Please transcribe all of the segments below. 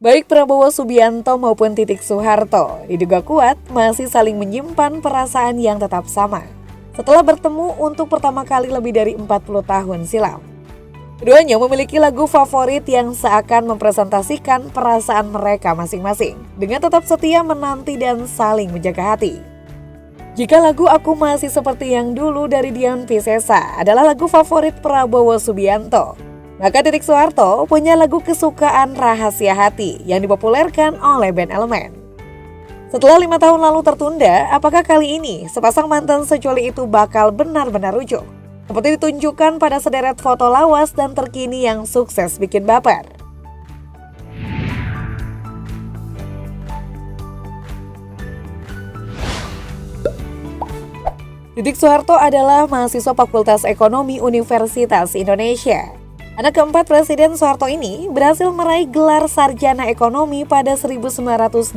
Baik Prabowo Subianto maupun Titik Soeharto diduga kuat masih saling menyimpan perasaan yang tetap sama setelah bertemu untuk pertama kali lebih dari 40 tahun silam. Keduanya memiliki lagu favorit yang seakan mempresentasikan perasaan mereka masing-masing dengan tetap setia menanti dan saling menjaga hati. Jika lagu Aku Masih Seperti Yang Dulu dari Dian Piscesa adalah lagu favorit Prabowo Subianto, maka Titik Soeharto punya lagu kesukaan Rahasia Hati yang dipopulerkan oleh band Elemen. Setelah 5 tahun lalu tertunda, apakah kali ini sepasang mantan sejoli itu bakal benar-benar rujuk? Seperti ditunjukkan pada sederet foto lawas dan terkini yang sukses bikin baper. Titik Soeharto adalah mahasiswa Fakultas Ekonomi Universitas Indonesia. Anak keempat Presiden Soeharto ini berhasil meraih gelar sarjana ekonomi pada 1985.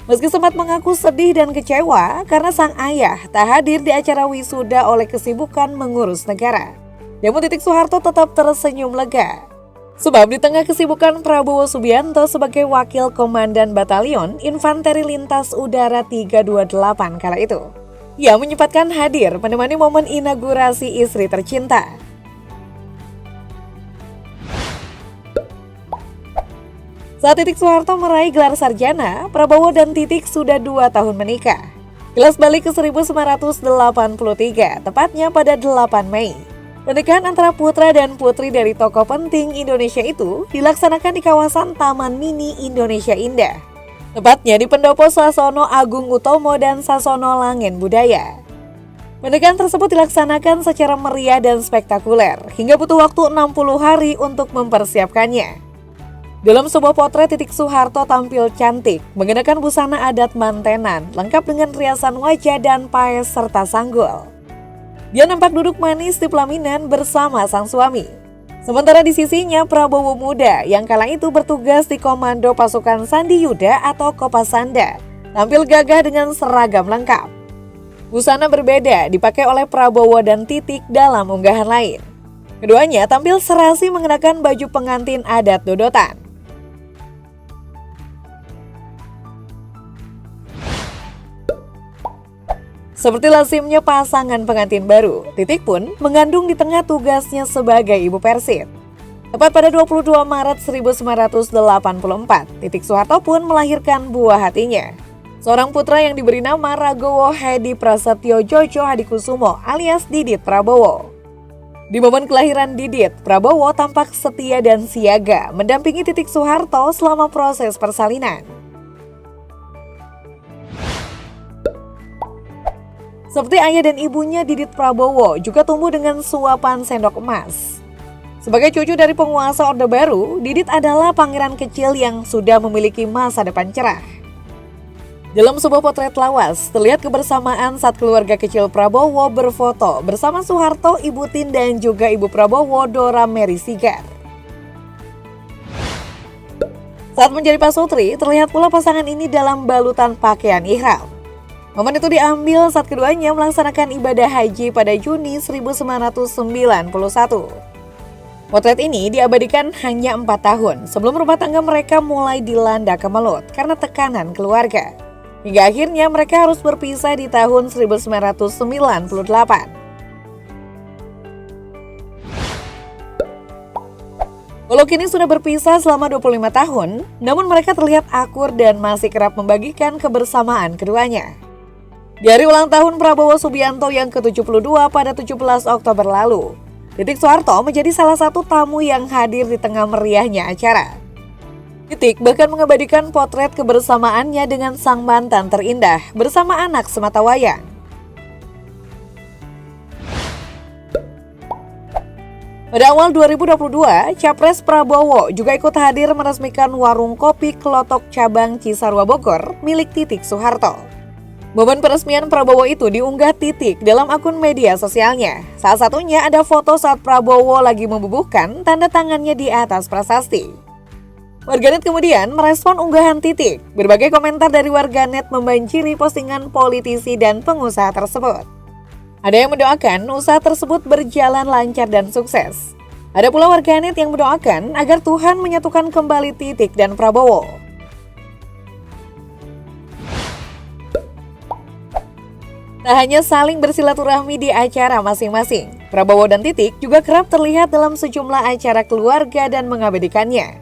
Meski sempat mengaku sedih dan kecewa karena sang ayah tak hadir di acara wisuda oleh kesibukan mengurus negara, namun Titik Soeharto tetap tersenyum lega. Sebab di tengah kesibukan Prabowo Subianto sebagai Wakil Komandan Batalion Infanteri Lintas Udara 328 kala itu, ia menyempatkan hadir menemani momen inaugurasi istri tercinta. Saat Titik Soeharto meraih gelar sarjana, Prabowo dan Titik sudah 2 tahun menikah. Kilas balik ke 1983, tepatnya pada 8 Mei. Pernikahan antara putra dan putri dari tokoh penting Indonesia itu dilaksanakan di kawasan Taman Mini Indonesia Indah. Tepatnya di Pendopo Sasono Agung Utomo dan Sasono Langen Budaya. Pernikahan tersebut dilaksanakan secara meriah dan spektakuler, hingga butuh waktu 60 hari untuk mempersiapkannya. Dalam sebuah potret, Titik Soeharto tampil cantik, mengenakan busana adat mantenan, lengkap dengan riasan wajah dan paes serta sanggul. Dia nampak duduk manis di pelaminan bersama sang suami. Sementara di sisinya Prabowo muda yang kala itu bertugas di Komando Pasukan Sandi Yuda atau Kopasanda, tampil gagah dengan seragam lengkap. Busana berbeda dipakai oleh Prabowo dan Titik dalam unggahan lain. Keduanya tampil serasi mengenakan baju pengantin adat dodotan. Seperti lazimnya pasangan pengantin baru, Titik pun mengandung di tengah tugasnya sebagai ibu Persib. Tepat pada 22 Maret 1984, Titik Soeharto pun melahirkan buah hatinya. Seorang putra yang diberi nama Ragowo Hedi Prasetyo Jojo Hadikusumo alias Didit Prabowo. Di momen kelahiran Didit, Prabowo tampak setia dan siaga mendampingi Titik Soeharto selama proses persalinan. Seperti ayah dan ibunya, Didit Prabowo juga tumbuh dengan suapan sendok emas. Sebagai cucu dari penguasa Orde Baru, Didit adalah pangeran kecil yang sudah memiliki masa depan cerah. Dalam sebuah potret lawas, terlihat kebersamaan saat keluarga kecil Prabowo berfoto bersama Soeharto, Ibu Tin, dan juga Ibu Prabowo, Dora Mary Sigar. Saat menjadi pasutri, terlihat pula pasangan ini dalam balutan pakaian ihram. Momen itu diambil saat keduanya melaksanakan ibadah haji pada Juni 1991. Potret ini diabadikan hanya 4 tahun sebelum rumah tangga mereka mulai dilanda kemelut karena tekanan keluarga. Hingga akhirnya mereka harus berpisah di tahun 1998. Walau kini sudah berpisah selama 25 tahun, namun mereka terlihat akur dan masih kerap membagikan kebersamaan keduanya. Di hari ulang tahun Prabowo Subianto yang ke-72 pada 17 Oktober lalu, Titik Soeharto menjadi salah satu tamu yang hadir di tengah meriahnya acara. Titik bahkan mengabadikan potret kebersamaannya dengan sang mantan terindah bersama anak sematawayang. Pada awal 2022, Capres Prabowo juga ikut hadir meresmikan warung kopi Klotok Cabang Cisarua Bogor milik Titik Soeharto. Momen peresmian Prabowo itu diunggah Titik dalam akun media sosialnya. Salah satunya ada foto saat Prabowo lagi membubuhkan tanda tangannya di atas prasasti. Warganet kemudian merespon unggahan Titik. Berbagai komentar dari warganet membanjiri postingan politisi dan pengusaha tersebut. Ada yang mendoakan usaha tersebut berjalan lancar dan sukses. Ada pula warganet yang mendoakan agar Tuhan menyatukan kembali Titik dan Prabowo. Tak hanya saling bersilaturahmi di acara masing-masing, Prabowo dan Titik juga kerap terlihat dalam sejumlah acara keluarga dan mengabadikannya.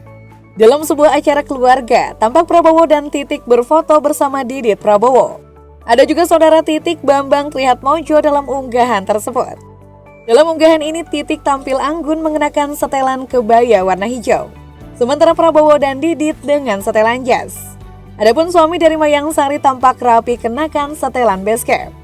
Dalam sebuah acara keluarga, tampak Prabowo dan Titik berfoto bersama Didit Prabowo. Ada juga saudara Titik, Bambang Trihatmojo dalam unggahan tersebut. Dalam unggahan ini, Titik tampil anggun mengenakan setelan kebaya warna hijau, sementara Prabowo dan Didit dengan setelan jas. Adapun suami dari Mayang Sari tampak rapi kenakan setelan basecap.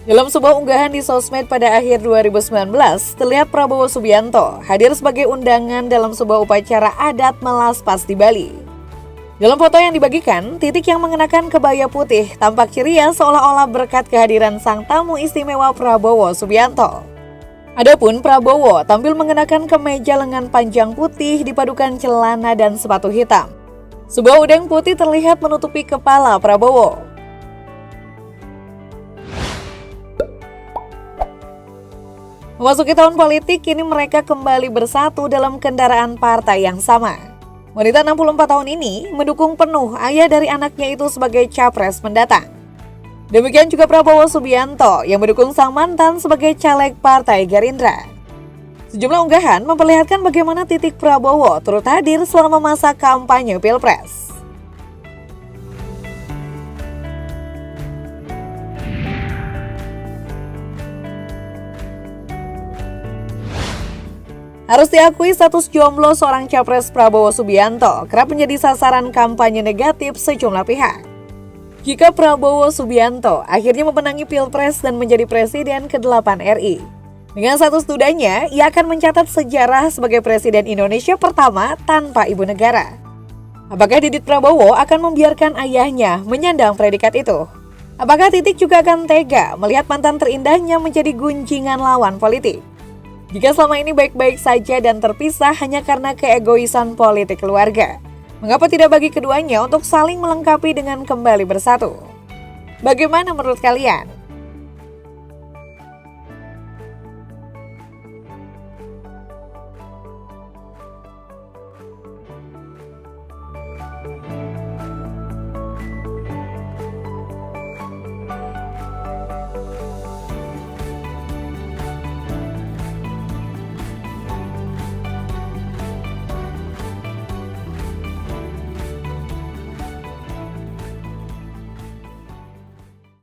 Dalam sebuah unggahan di sosmed pada akhir 2019, terlihat Prabowo Subianto hadir sebagai undangan dalam sebuah upacara adat Melaspas di Bali. Dalam foto yang dibagikan, Titik yang mengenakan kebaya putih tampak ceria seolah-olah berkat kehadiran sang tamu istimewa Prabowo Subianto. Adapun Prabowo tampil mengenakan kemeja lengan panjang putih dipadukan celana dan sepatu hitam. Sebuah udeng putih terlihat menutupi kepala Prabowo. Memasuki tahun politik, kini mereka kembali bersatu dalam kendaraan partai yang sama. Wanita 64 tahun ini mendukung penuh ayah dari anaknya itu sebagai capres mendatang. Demikian juga Prabowo Subianto yang mendukung sang mantan sebagai caleg Partai Gerindra. Sejumlah unggahan memperlihatkan bagaimana Titik Prabowo turut hadir selama masa kampanye Pilpres. Harus diakui, status jomblo seorang capres Prabowo Subianto kerap menjadi sasaran kampanye negatif sejumlah pihak. Jika Prabowo Subianto akhirnya memenangi Pilpres dan menjadi Presiden ke-8 RI, dengan status dudanya, ia akan mencatat sejarah sebagai Presiden Indonesia pertama tanpa ibu negara. Apakah Didit Prabowo akan membiarkan ayahnya menyandang predikat itu? Apakah Titik juga akan tega melihat mantan terindahnya menjadi gunjingan lawan politik? Jika selama ini baik-baik saja dan terpisah hanya karena keegoisan politik keluarga, mengapa tidak bagi keduanya untuk saling melengkapi dengan kembali bersatu? Bagaimana menurut kalian?